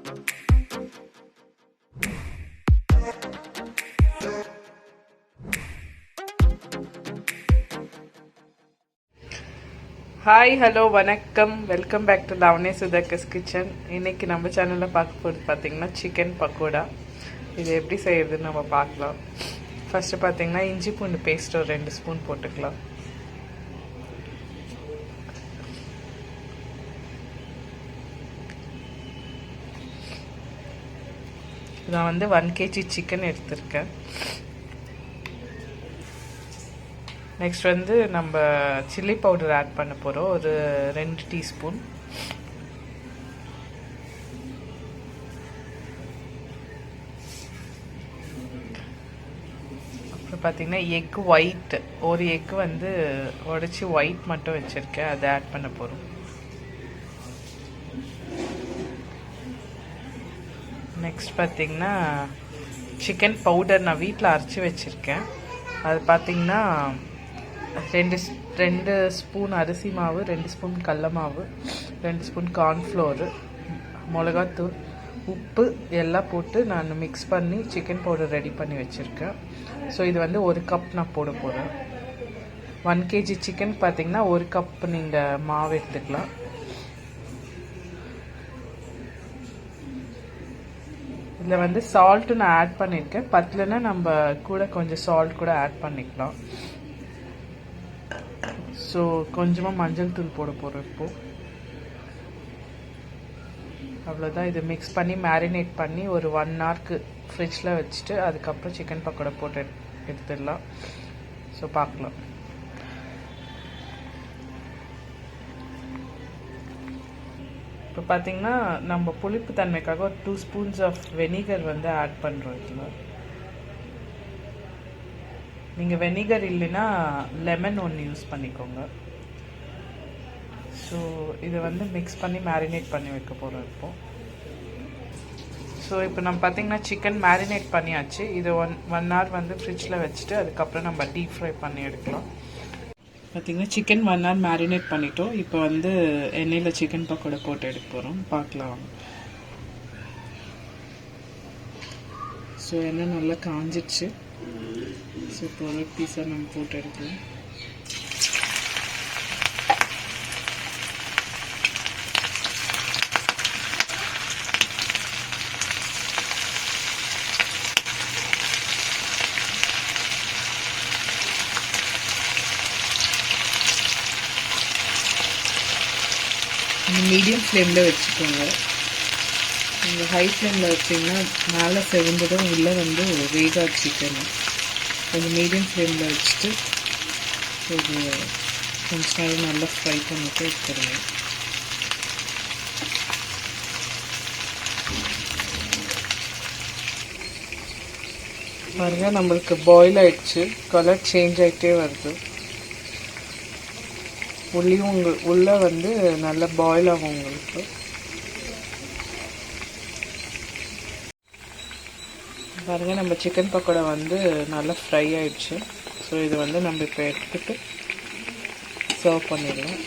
Hi hello வணக்கம், welcome back to லவ்னே Sudhakar's kitchen. இன்றைக்கி நம்ம சேனலில் பார்க்க போகிறது பார்த்திங்கன்னா சிக்கன் பக்கோடா. இது எப்படி செய்யறதுன்னு நம்ம பார்க்கலாம். ஃபஸ்ட்டு பார்த்திங்கன்னா இஞ்சி பூண்டு பேஸ்ட் ஒரு 2 ஸ்பூன் போட்டுக்கலாம். நான் வந்து 1 kg சிக்கன் எடுத்திருக்கேன். நெக்ஸ்ட் வந்து நம்ம சில்லி பவுடர் ஆட் பண்ண போகிறோம், ஒரு 2 டீஸ்பூன். அப்புறம் பார்த்திங்கன்னா எக் ஒயிட், ஒரு எக் வந்து உடச்சி ஒயிட் மட்டும் வச்சுருக்கேன், அதை ஆட் பண்ண போகிறோம். நெக்ஸ்ட் பார்த்திங்கன்னா சிக்கன் பவுடர் நான் வீட்டில் அரைச்சி வச்சுருக்கேன். அது பார்த்திங்கன்னா 2 ஸ்பூன் அரிசி மாவு, 2 ஸ்பூன் கடல மாவு, 2 ஸ்பூன் கார்ன்ஃப்ளோரு, மிளகாத்தூள், உப்பு எல்லாம் போட்டு நான் மிக்ஸ் பண்ணி சிக்கன் பவுடர் ரெடி பண்ணி வச்சுருக்கேன். ஸோ இது வந்து 1 கப் நான் போட போகிறேன். 1 kg சிக்கன் பார்த்திங்கன்னா 1 கப் நீங்கள் மாவு எடுத்துக்கலாம். இதில் வந்து சால்ட்டு நான் ஆட் பண்ணியிருக்கேன், பத்தலைன்னா நம்ம கூட கொஞ்சம் சால்ட் கூட ஆட் பண்ணிக்கலாம். ஸோ கொஞ்சமாக மஞ்சள் தூள் போட போகிறோம் இப்போது. அவ்வளோதான். இது மிக்ஸ் பண்ணி மேரினேட் பண்ணி ஒரு 1 ஹவருக்கு ஃப்ரிட்ஜில் வச்சுட்டு அதுக்கப்புறம் சிக்கன் பக்கோடா போட்டு எடுத்துடலாம். ஸோ பார்க்கலாம். இப்போ பார்த்திங்கன்னா நம்ம புளிப்பு தன்மைக்காக ஒரு 2 ஸ்பூன்ஸ் ஆஃப் வெனிகர் வந்து ஆட் பண்ணுறோம். இதில் நீங்கள் வெனிகர் இல்லைன்னா லெமன் ஒன்று யூஸ் பண்ணிக்கோங்க. ஸோ இதை வந்து மிக்ஸ் பண்ணி மேரினேட் பண்ணி வைக்க போகிறோம் இப்போது. ஸோ இப்போ நம்ம பார்த்திங்கன்னா சிக்கன் மேரினேட் பண்ணியாச்சு. இது 1 ஹவர் வந்து ஃப்ரிட்ஜில் வச்சுட்டு அதுக்கப்புறம் நம்ம டீப் ஃப்ரை பண்ணி எடுக்கலாம். பார்த்திங்கன்னா சிக்கன் 1 ஹவர் மேரினேட் பண்ணிட்டோம். இப்போ வந்து எண்ணெயில் சிக்கன் பக்கோடா போட்டு எடுக்க போகிறோம், பார்க்கலாம். ஸோ எண்ணெய் நல்லா காஞ்சிடுச்சு. ஸோ இப்போ ஒரு பீஸாக நம்ம போட்டு எடுக்கலாம். மீடியம் ஃப்ளேமில் வச்சுக்கோங்க. நீங்கள் ஹை ஃப்ளேமில் வச்சிங்கன்னா மேலே செவந்ததும் உள்ளே வந்து வேகாது சிக்கன். கொஞ்சம் மீடியம் ஃப்ளேமில் வச்சுட்டு ஒரு கொஞ்ச நேரம் நல்லா ஃப்ரை பண்ணிட்டு எடுத்துருங்க. பாருங்கள், நம்மளுக்கு பாயில் ஆகிடுச்சு, கலர் சேஞ்ச் ஆகிட்டே வருது. உள்ளேயும் உள்ளே வந்து நல்லா பாயில் ஆகும் உங்களுக்கு. பாருங்கள், நம்ம சிக்கன் பக்கோடா வந்து நல்லா ஃப்ரை ஆகிடுச்சு. ஸோ இது வந்து நம்ம இப்போ எடுத்துகிட்டு சர்வ் பண்ணிடலாம்.